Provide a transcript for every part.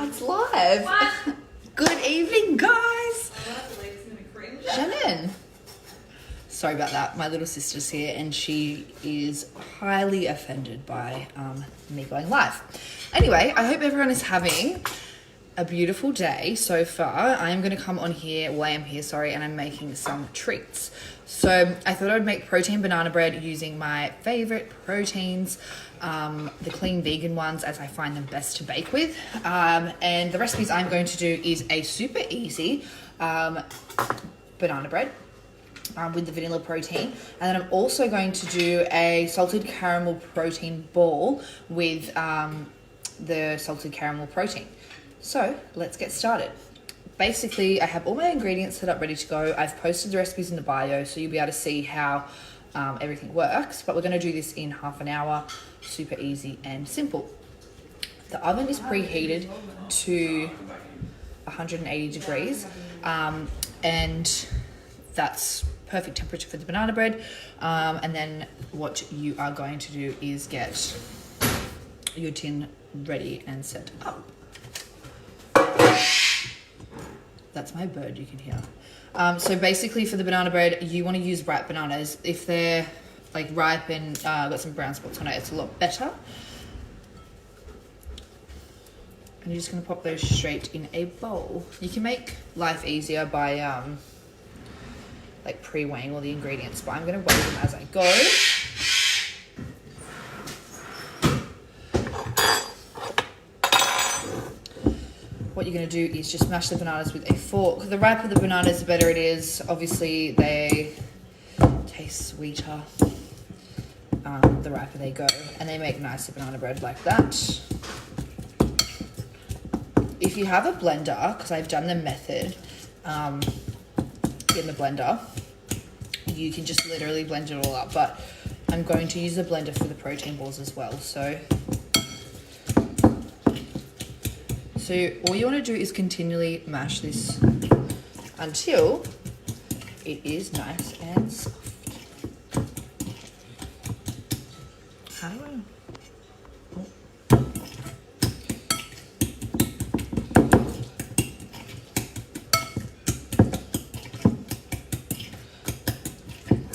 It's live. What? Good evening, guys. Shannon. Sorry about that. My little sister's here and she is highly offended by me going live. Anyway, I hope everyone is having a beautiful day so far. I am going to come on here, and I'm making some treats. So I thought I would make protein banana bread using my favorite proteins, the clean vegan ones, as I find them best to bake with. And the recipes I'm going to do is a super easy banana bread with the vanilla protein. And then I'm also going to do a salted caramel protein ball with the salted caramel protein. So let's get started. Basically, I have all my ingredients set up ready to go. I've posted the recipes in the bio, so you'll be able to see how everything works. But we're going to do this in half an hour, super easy and simple. The oven is preheated to 180 degrees, and that's perfect temperature for the banana bread. And then what you are going to do is get your tin ready and set up. That's my bird, you can hear. So basically for the banana bread, you want to use ripe bananas. If they're like ripe and got some brown spots on it, it's a lot better. And you're just going to pop those straight in a bowl. You can make life easier by like pre-weighing all the ingredients, but I'm going to weigh them as I go. What you're going to do is just mash the bananas with a fork. The riper the bananas, the better it is. Obviously, they taste sweeter the riper they go, and they make nicer banana bread like that. If you have a blender, because I've done the method in the blender, you can just literally blend it all up, but I'm going to use the blender for the protein balls as well. So all you want to do is continually mash this until it is nice and soft. How do I...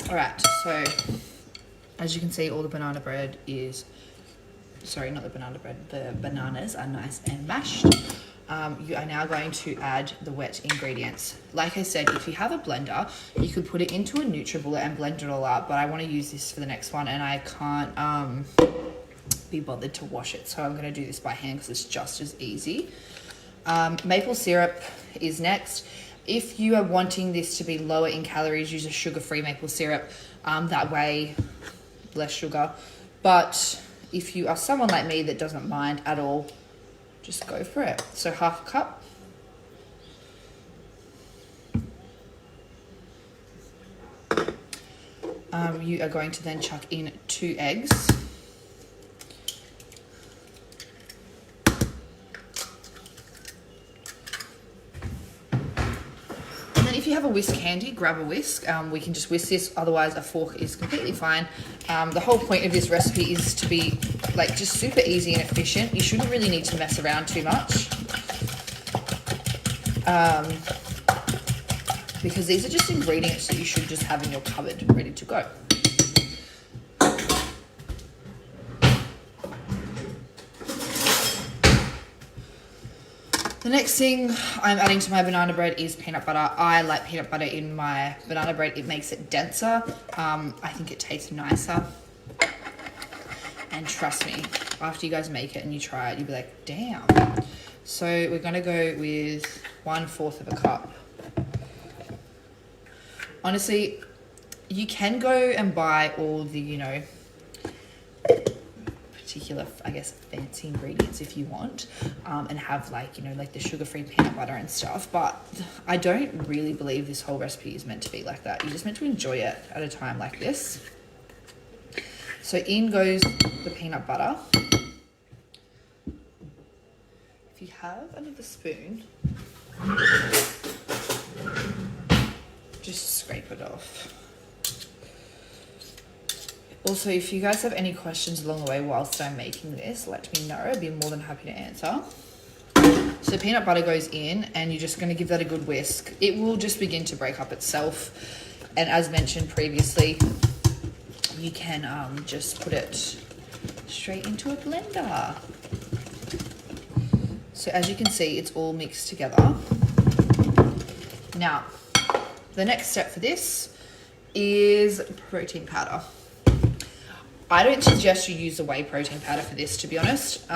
Alright, so as you can see, all the banana bread is... Sorry, not the banana bread. The bananas are nice and mashed. You are now going to add the wet ingredients. Like I said, if you have a blender, you could put it into a NutriBullet and blend it all up, but I want to use this for the next one and I can't be bothered to wash it. So I'm going to do this by hand because it's just as easy. Maple syrup is next. If you are wanting this to be lower in calories, use a sugar-free maple syrup. That way, less sugar. But if you are someone like me that doesn't mind at all, just go for it. So half a cup. You are going to then chuck in 2 eggs. If you have a whisk handy, grab a whisk. We can just whisk this, otherwise a fork is completely fine. The whole point of this recipe is to be like just super easy and efficient. You shouldn't really need to mess around too much. Because these are just ingredients that you should just have in your cupboard ready to go. The next thing I'm adding to my banana bread is peanut butter. I like peanut butter in my banana bread. It makes it denser. I think it tastes nicer. And trust me, after you guys make it and you try it, you'll be like, damn. So we're going to go with 1/4 of a cup. Honestly, you can go and buy all the, particular, I guess, fancy ingredients if you want, and have like the sugar-free peanut butter and stuff, but I don't really believe this whole recipe is meant to be like that. You're just meant to enjoy it at a time like this. So in goes the peanut butter. If you have another spoon, just scrape it off. Also, if you guys have any questions along the way whilst I'm making this, let me know. I'd be more than happy to answer. So peanut butter goes in and you're just going to give that a good whisk. It will just begin to break up itself. And as mentioned previously, you can just put it straight into a blender. So as you can see, it's all mixed together. Now, the next step for this is protein powder. I don't suggest you use the whey protein powder for this, to be honest.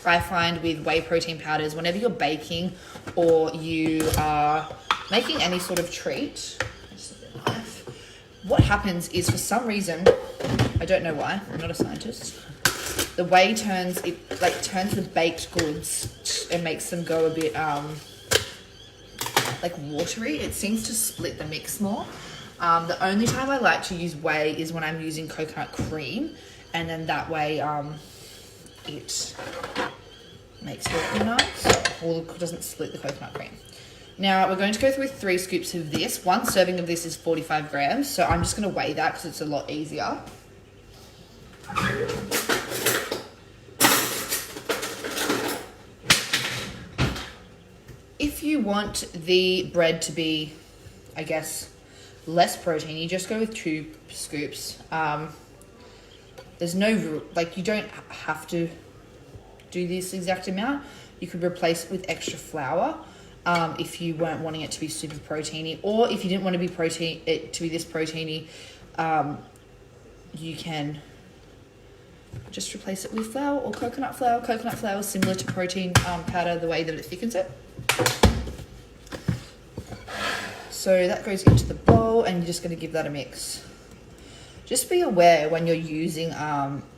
I find with whey protein powders, whenever you're baking or you are making any sort of treat, what happens is, for some reason, I don't know why, I'm not a scientist, the whey turns the baked goods and makes them go a bit like watery. It seems to split the mix more. The only time I like to use whey is when I'm using coconut cream, and then that way it makes it nice, or doesn't split the coconut cream. Now we're going to go through 3 scoops of this. 1 serving of this is 45 grams, so I'm just going to weigh that because it's a lot easier. If you want the bread to be, I guess, less protein, you just go with 2 scoops. There's no, like, you don't have to do this exact amount. You could replace it with extra flour if you weren't wanting it to be super proteiny, or if you didn't want to be this proteiny, you can just replace it with flour or coconut flour. Coconut flour is similar to protein powder, the way that it thickens it. So that goes into the bowl, and you're just going to give that a mix. Just be aware when you're using,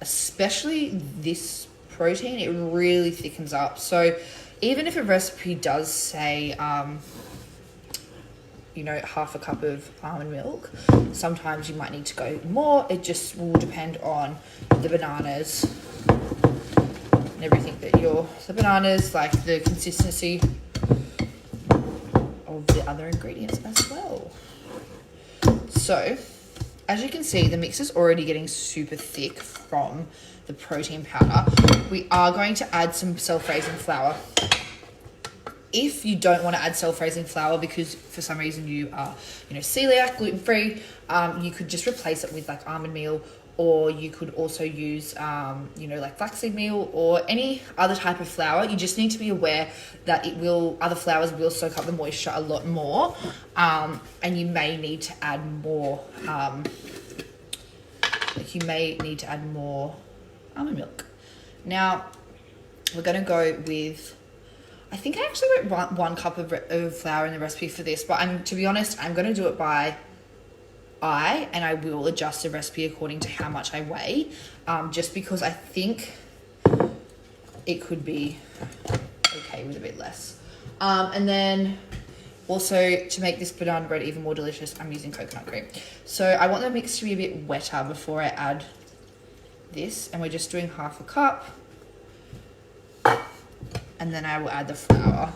especially this protein, it really thickens up. So even if a recipe does say, you know, half a cup of almond milk, sometimes you might need to go more. It just will depend on the bananas and everything the bananas, like the consistency of the other ingredients as well. So as you can see, the mix is already getting super thick from the protein powder. We are going to add some self-raising flour. If you don't want to add self-raising flour because for some reason you are, you know, celiac, gluten-free, you could just replace it with like almond meal, or you could also use, you know, like flaxseed meal or any other type of flour. You just need to be aware that other flours will soak up the moisture a lot more, and you may need to add more, almond milk. Now, we're going to go with, I think I actually wrote 1 cup of flour in the recipe for this, but to be honest, I'm going to do it by eye, and I will adjust the recipe according to how much I weigh, just because I think it could be okay with a bit less. And then also, to make this banana bread even more delicious, I'm using coconut cream. So I want the mix to be a bit wetter before I add this, and we're just doing half a cup, and then I will add the flour.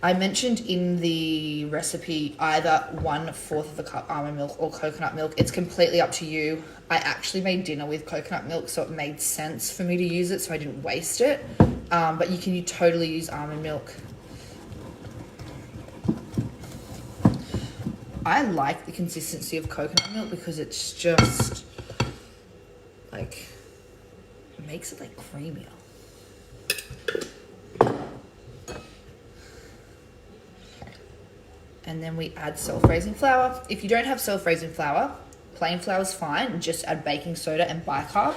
I mentioned in the recipe either 1/4 of a cup almond milk or coconut milk. It's completely up to you. I actually made dinner with coconut milk, so it made sense for me to use it, so I didn't waste it. But you can totally use almond milk. I like the consistency of coconut milk because it's just like, it makes it like creamier. And then we add self-raising flour. If you don't have self-raising flour, plain flour is fine. Just add baking soda, and bicarb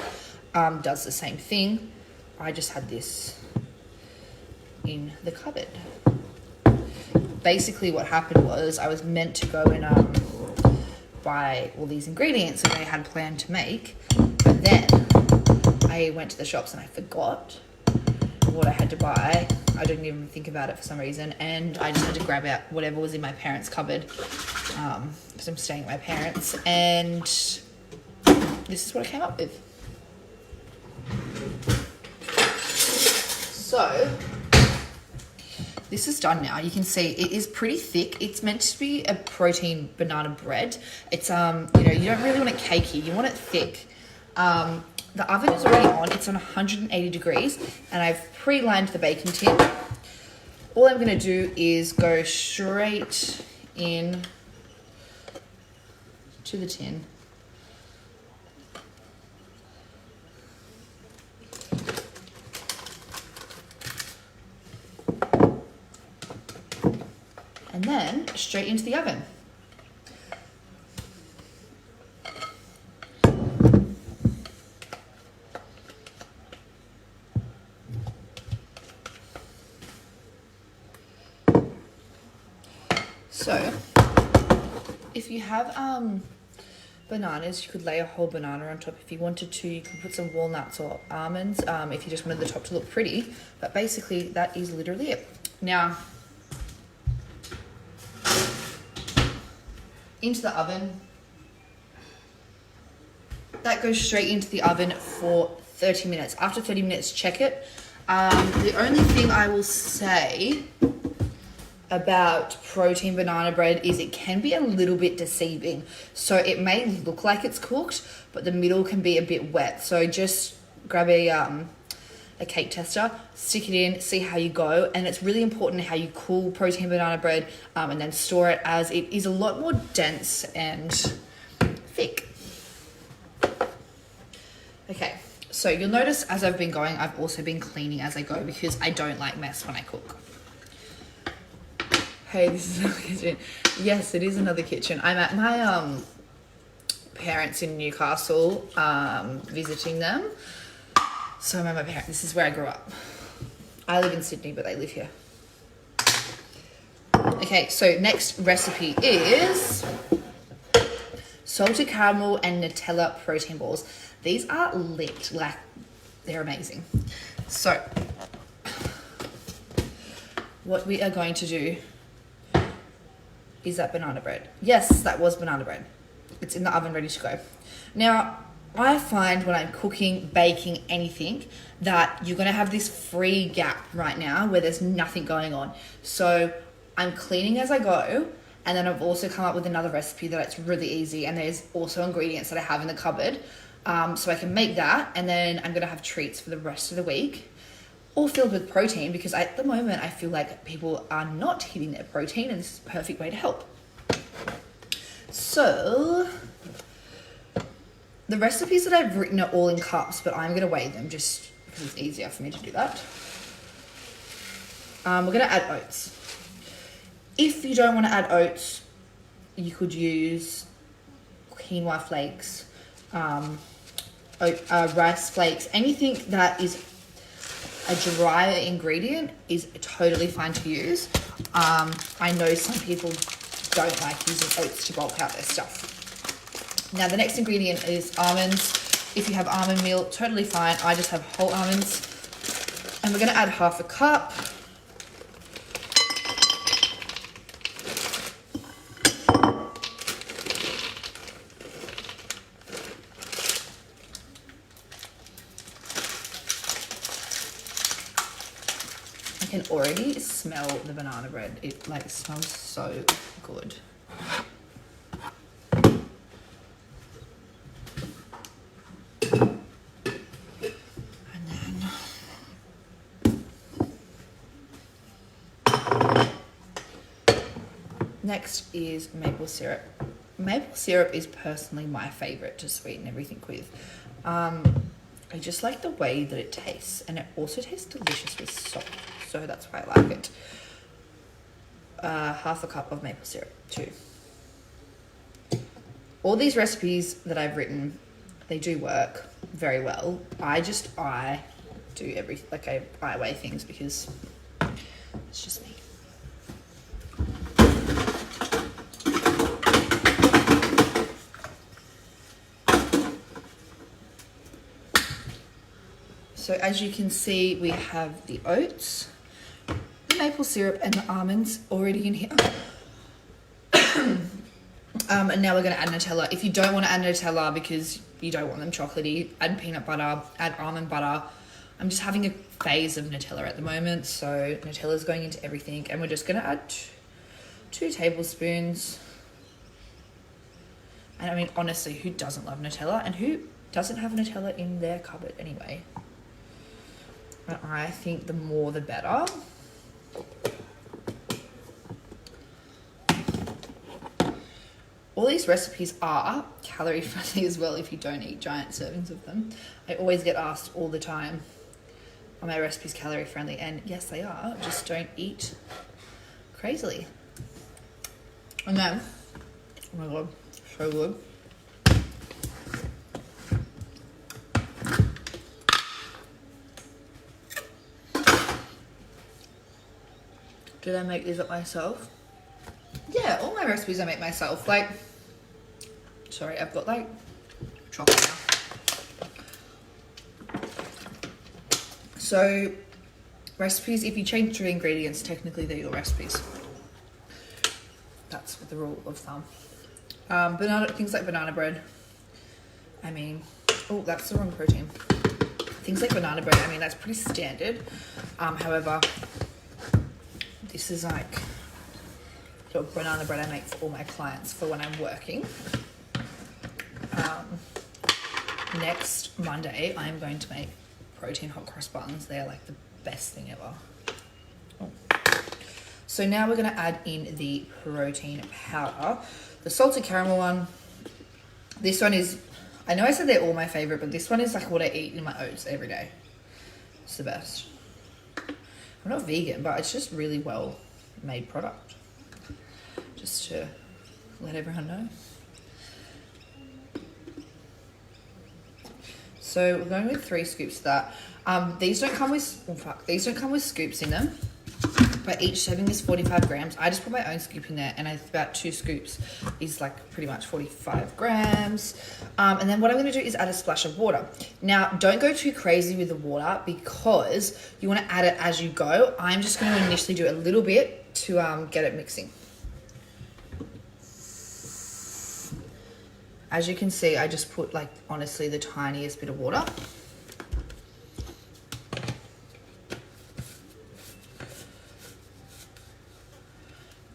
does the same thing. I just had this in the cupboard. Basically what happened was I was meant to go and buy all these ingredients that I had planned to make, but then I went to the shops and I forgot what I had to buy. I didn't even think about it for some reason, and I just had to grab out whatever was in my parents' cupboard because I'm staying at my parents', and this is what I came up with. So this is done now. You can see it is pretty thick. It's meant to be a protein banana bread. It's you know, you don't really want it cakey, you want it thick. the oven is already on. It's on 180 degrees and I've pre-lined the baking tin. All I'm going to do is go straight in to the tin. And then straight into the oven. So, if you have bananas, you could lay a whole banana on top. If you wanted to, you could put some walnuts or almonds if you just wanted the top to look pretty. But basically, that is literally it. Now, into the oven. That goes straight into the oven for 30 minutes. After 30 minutes, check it. The only thing I will say about protein banana bread is it can be a little bit deceiving. So it may look like it's cooked, but the middle can be a bit wet. So just grab a cake tester, stick it in, see how you go. And it's really important how you cool protein banana bread and then store it, as it is a lot more dense and thick. Okay, so you'll notice as I've been going, I've also been cleaning as I go because I don't like mess when I cook. Hey, this is another kitchen. Yes, it is another kitchen. I'm at my parents in Newcastle, visiting them. So I'm at my parents. This is where I grew up. I live in Sydney, but they live here. Okay, so next recipe is salted caramel and Nutella protein balls. These are lit, like they're amazing. So what we are going to do is that banana bread. Yes, that was banana bread. It's in the oven ready to go. Now, I find when I'm cooking, baking, anything, that you're gonna have this free gap right now where there's nothing going on. So I'm cleaning as I go, and then I've also come up with another recipe that it's really easy, and there's also ingredients that I have in the cupboard. So I can make that, and then I'm gonna have treats for the rest of the week, all filled with protein, because at the moment I feel like people are not hitting their protein, and this is a perfect way to help. So the recipes that I've written are all in cups, but I'm gonna weigh them just because it's easier for me to do that. We're gonna add oats. If you don't want to add oats, you could use quinoa flakes, rice flakes, anything that is a drier ingredient is totally fine to use. I know some people don't like using oats to bulk out their stuff. Now the next ingredient is almonds. If you have almond meal, totally fine. I just have whole almonds. And we're gonna add half a cup. I can already smell the banana bread. It like smells so good. Next is maple syrup. Maple syrup is personally my favorite to sweeten everything with. I just like the way that it tastes, and it also tastes delicious with salt, so that's why I like it. Half a cup of maple syrup too. All these recipes that I've written, they do work very well. I do I weigh things because it's just me. So as you can see, we have the oats, the maple syrup, and the almonds already in here. And now we're going to add Nutella. If you don't want to add Nutella because you don't want them chocolatey, add peanut butter, add almond butter. I'm just having a phase of Nutella at the moment, so Nutella's going into everything. And we're just going to add 2 tablespoons. And I mean, honestly, who doesn't love Nutella? And who doesn't have Nutella in their cupboard anyway. And I think the more the better. All these recipes are calorie friendly as well if you don't eat giant servings of them. I always get asked all the time, are my recipes calorie friendly? And yes, they are. Just don't eat crazily. And then, oh my god, so good. Did I make these up myself? Yeah, all my recipes I make myself. Like, sorry, I've got like chocolate now. So, recipes, if you change 3 ingredients, technically they're your recipes. That's the rule of thumb. Things like banana bread. I mean, oh, that's the wrong protein. Things like banana bread, I mean, that's pretty standard. However, this is like the banana bread I make for all my clients for when I'm working. Next Monday, I'm going to make protein hot cross buns. They are like the best thing ever. Oh. So now we're going to add in the protein powder. The salted caramel one. This one is, I know I said they're all my favorite, but this one is like what I eat in my oats every day. It's the best. I'm not vegan, but it's just really well made product. Just to let everyone know. So we're going with 3 scoops of that. These don't come with scoops in them, but each serving is 45 grams. I just put my own scoop in there, and about 2 scoops is like pretty much 45 grams. And then what I'm going to do is add a splash of water. Now, don't go too crazy with the water because you want to add it as you go. I'm just going to initially do a little bit to get it mixing. As you can see, I just put like, honestly, the tiniest bit of water.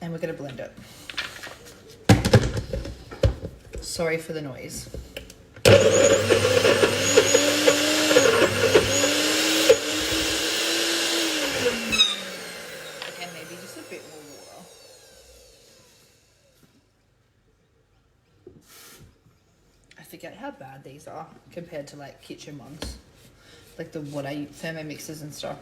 And we're gonna blend it. Sorry for the noise. Okay, maybe just a bit more water. I forget how bad these are compared to like kitchen ones. Like the what I use, Thermomixes and stuff.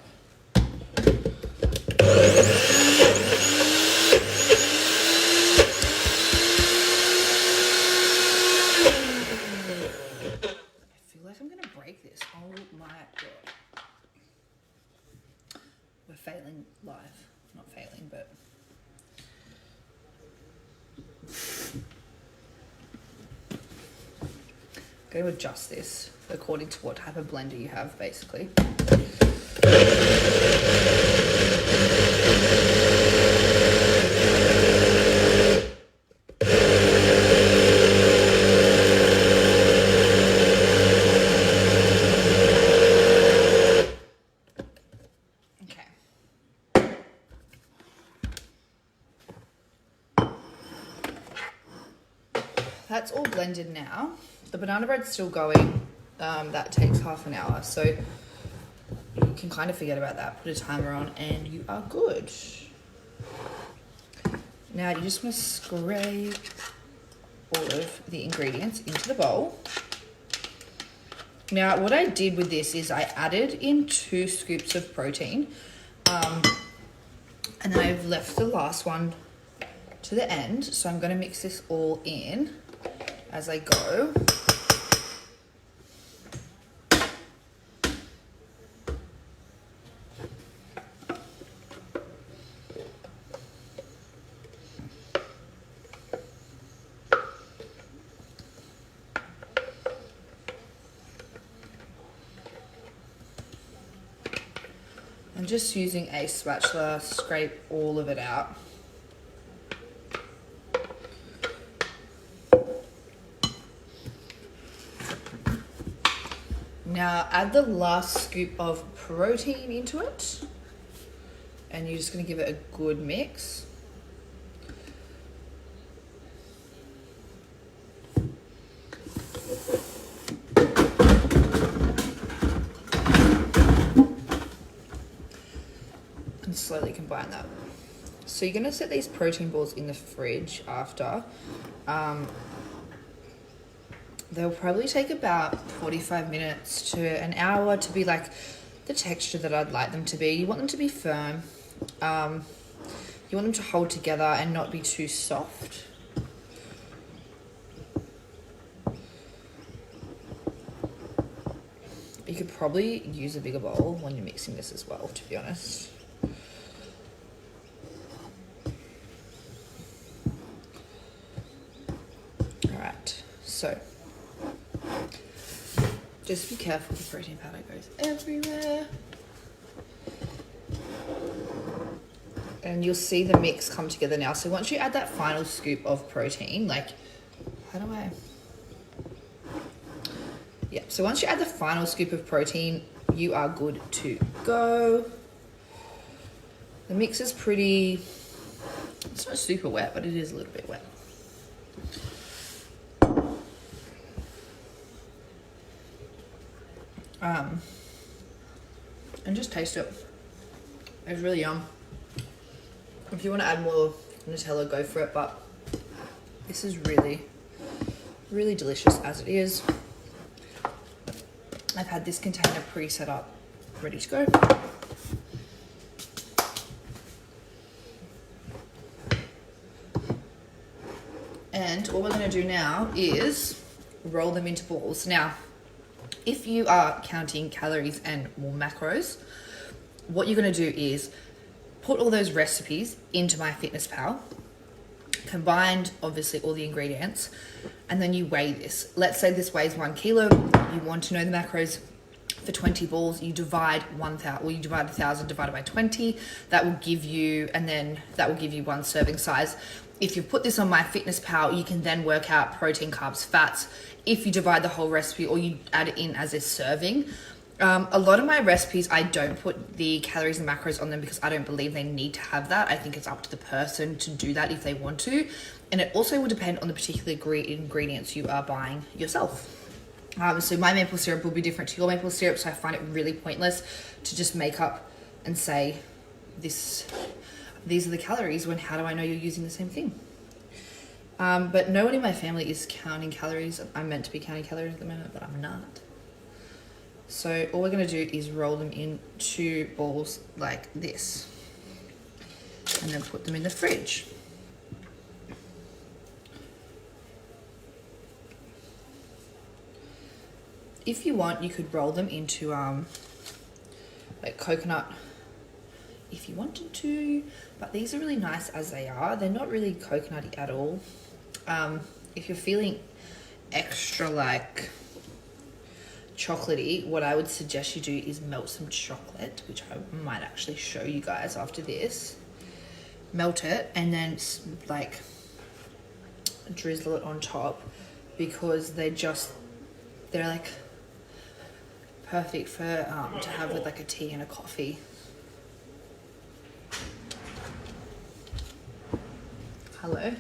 Failing live, not failing, but I'm going to adjust this according to what type of blender you have, basically. That's all blended now. The banana bread's still going. That takes half an hour, so you can kind of forget about that. Put a timer on and you are good. Now you just want to scrape all of the ingredients into the bowl. Now what I did with this is I added in 2 scoops of protein, and then I've left the last one to the end. So I'm going to mix this all in as I go. I'm just using a spatula, scrape all of it out. Now add the last scoop of protein into it, and you're just going to give it a good mix. can slowly combine that. So you're gonna set these protein balls in the fridge after. They'll probably take about 45 minutes to an hour to be like the texture that I'd like them to be. You want them to be firm. You want them to hold together and not be too soft. You could probably use a bigger bowl when you're mixing this as well, to be honest. Alright, so just be careful, the protein powder goes everywhere. And you'll see the mix come together now. So once you add that final scoop of protein, like, how do I... Yeah, so once you add the final scoop of protein, you are good to go. The mix is pretty... It's not super wet, but it is a little bit wet. And just taste it. It's really yum. If you want to add more Nutella, go for it, but this is really, really delicious as it is. I've had this container pre-set up, ready to go. And what we're going to do now is roll them into balls. Now, if you are counting calories and more macros, what you're going to do is put all those recipes into MyFitnessPal, combined obviously all the ingredients, and then you weigh this. Let's say this weighs 1 kilo. You want to know the macros for 20 balls. You divide 1,000, well, you divide 1,000 divided by 20. That will give you, and then that will give you one serving size. If you put this on MyFitnessPal, you can then work out protein, carbs, fats. If you divide the whole recipe or you add it in as a serving. A lot of my recipes, I don't put the calories and macros on them because I don't believe they need to have that. I think it's up to the person to do that if they want to. And it also will depend on the particular ingredients you are buying yourself. So my maple syrup will be different to your maple syrup, so I find it really pointless to just make up and say, these are the calories, when how do I know you're using the same thing? But no one in my family is counting calories. I'm meant to be counting calories at the moment, but I'm not. So all we're going to do is roll them into balls like this and then put them in the fridge. If you want, you could roll them into like coconut if you wanted to, but these are really nice as they are. They're not really coconutty at all. If you're feeling extra like chocolatey, what I would suggest you do is melt some chocolate, which I might actually show you guys after this. Melt it and then like drizzle it on top, because they're like perfect for to have with like a tea and a coffee. Hello.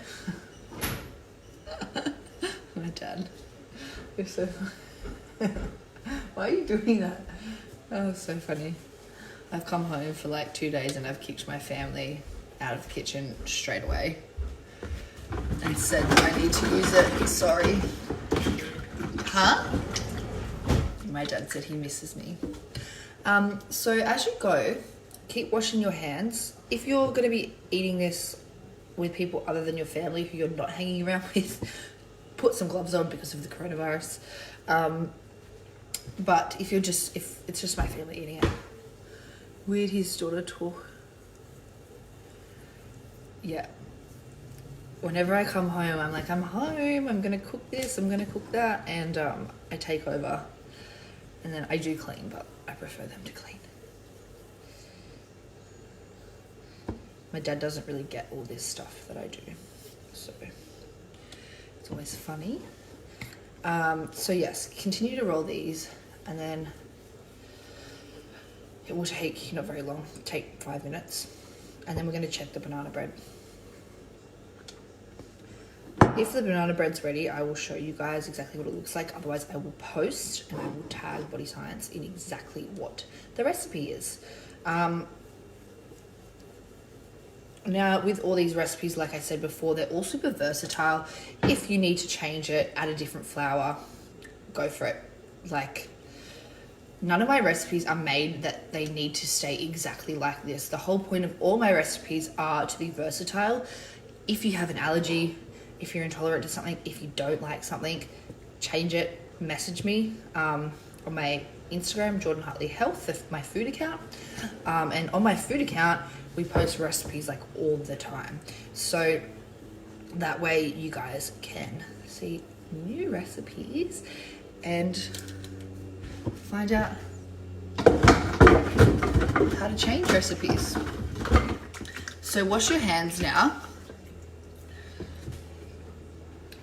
My dad. You're so why are you doing that? Oh, so funny. I've come home for like 2 days and I've kicked my family out of the kitchen straight away and said I need to use it. Sorry. Huh? My dad said he misses me. So as you go, keep washing your hands. If you're going to be eating this with people other than your family who you're not hanging around with, put some gloves on because of the coronavirus. But if it's just my family eating it. Weird his daughter talk. Yeah. Whenever I come home, I'm like, I'm home, I'm gonna cook this, I'm gonna cook that, and I take over. And then I do clean, but I prefer them to clean. My dad doesn't really get all this stuff that I do, so it's always funny. So yes, continue to roll these, and then it will take not very long, take 5 minutes, and then we're going to check the banana bread. If the banana bread's ready, I will show you guys exactly what it looks like. Otherwise, I will post and I will tag Body Science in exactly what the recipe is. Now, with all these recipes, like I said before, they're all super versatile. If you need to change it, add a different flour, go for it. Like, none of my recipes are made that they need to stay exactly like this. The whole point of all my recipes are to be versatile. If you have an allergy, if you're intolerant to something, if you don't like something, change it, message me on my Instagram, Jordan Hartley Health, my food account. And on my food account, we post recipes like all the time. So that way you guys can see new recipes and find out how to change recipes. So wash your hands now.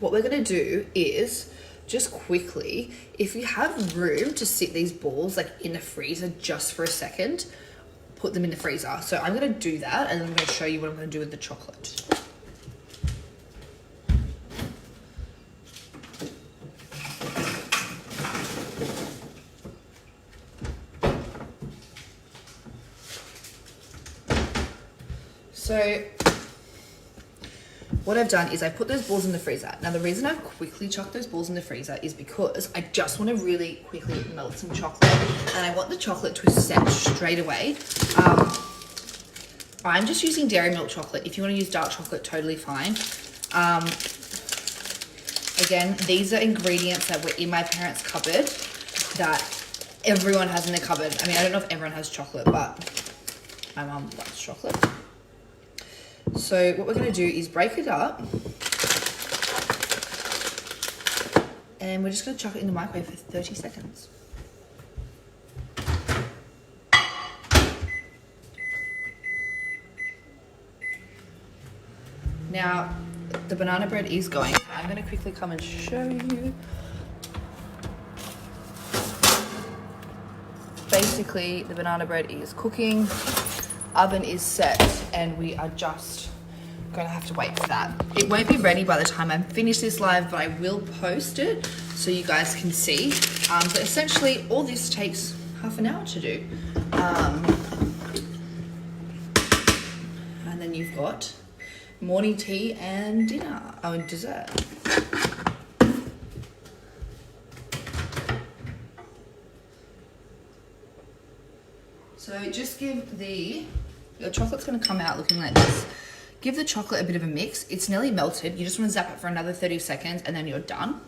What we're gonna do is just quickly, if you have room to sit these balls like in the freezer just for a second, put them in the freezer. So I'm gonna do that and I'm gonna show you what I'm gonna do with the chocolate. So what I've done is I put those balls in the freezer. Now the reason I've quickly chucked those balls in the freezer is because I just want to really quickly melt some chocolate and I want the chocolate to set straight away. I'm just using dairy milk chocolate. If you want to use dark chocolate, totally fine. Again, these are ingredients that were in my parents' cupboard that everyone has in their cupboard. I mean, I don't know if everyone has chocolate, but my mum loves chocolate. So what we're going to do is break it up and we're just going to chuck it in the microwave for 30 seconds. Now the banana bread is going. I'm going to quickly come and show you. Basically the banana bread is cooking. Oven is set and we are just gonna have to wait for that. It won't be ready by the time I finish this live, but I will post it so you guys can see. But essentially all this takes half an hour to do. And then you've got morning tea and dinner, and dessert. So just give your chocolate's gonna come out looking like this. Give the chocolate a bit of a mix. It's nearly melted. You just wanna zap it for another 30 seconds and then you're done.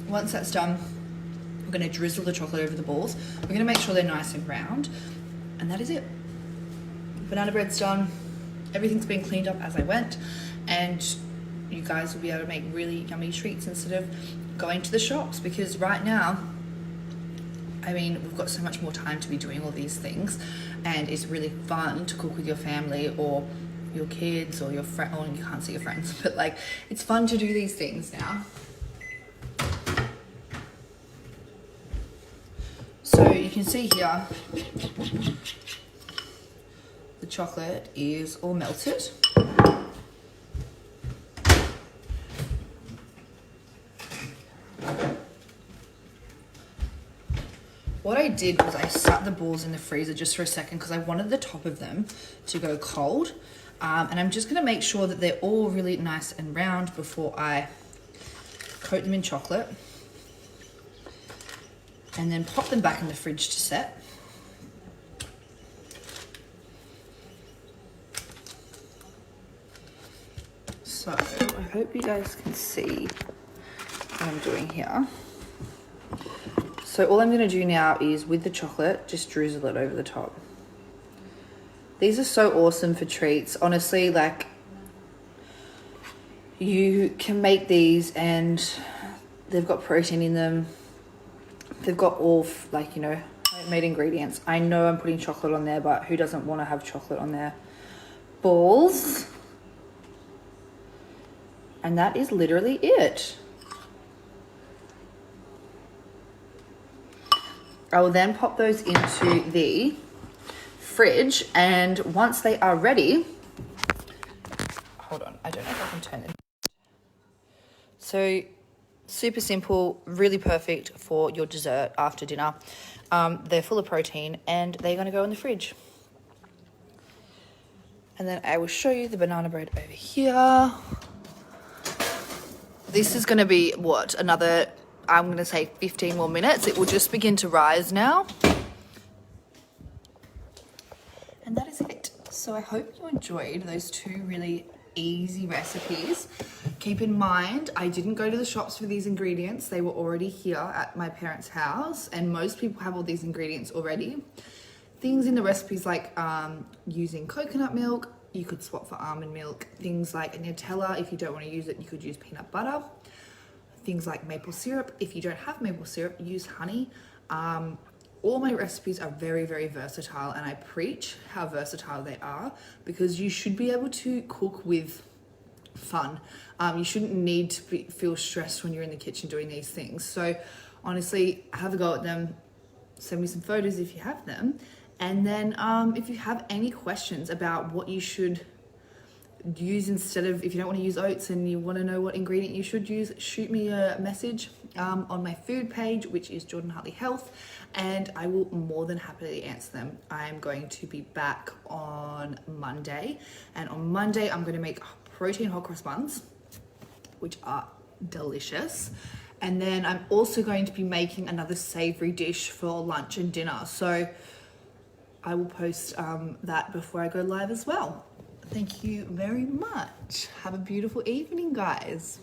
Once that's done, we're gonna drizzle the chocolate over the balls. We're gonna make sure they're nice and round. And that is it. Banana bread's done. Everything's been cleaned up as I went. And you guys will be able to make really yummy treats instead of going to the shops, because right now, I mean, we've got so much more time to be doing all these things and it's really fun to cook with your family or your kids or your friend. Oh, you can't see your friends, but like, it's fun to do these things now. So you can see here, the chocolate is all melted. What I did was I sat the balls in the freezer just for a second because I wanted the top of them to go cold. And I'm just gonna make sure that they're all really nice and round before I coat them in chocolate. And then pop them back in the fridge to set. So I hope you guys can see what I'm doing here. So all I'm gonna do now is with the chocolate, just drizzle it over the top. These are so awesome for treats. Honestly, like, you can make these and they've got protein in them. They've got all, like, you know, homemade ingredients. I know I'm putting chocolate on there, but who doesn't want to have chocolate on their balls? And that is literally it. I will then pop those into the fridge, and once they are ready, hold on, I don't know if I can turn it. So Super simple, really perfect for your dessert after dinner. They're full of protein and they're going to go in the fridge. And then I will show you the banana bread over here. This is going to be, what, another, I'm going to say 15 more minutes. It will just begin to rise now. And that is it. So I hope you enjoyed those two really easy recipes. Keep in mind, I didn't go to the shops for these ingredients. They were already here at my parents' house, and most people have all these ingredients already. Things in the recipes like using coconut milk, you could swap for almond milk. Things like Nutella, if you don't want to use it, you could use peanut butter. Things like maple syrup, if you don't have maple syrup, use honey. All my recipes are very, very versatile, and I preach how versatile they are because you should be able to cook with fun. You shouldn't need to feel stressed when you're in the kitchen doing these things. So honestly, have a go at them. Send me some photos if you have them. And then if you have any questions about what you should use instead of, if you don't want to use oats and you want to know what ingredient you should use, shoot me a message on my food page, which is Jordan Hartley Health, and I will more than happily answer them. I'm going to be back on Monday, and on Monday I'm going to make protein hot cross buns, which are delicious. And then I'm also going to be making another savory dish for lunch and dinner, so I will post that before I go live as well. Thank you very much. Have a beautiful evening, guys.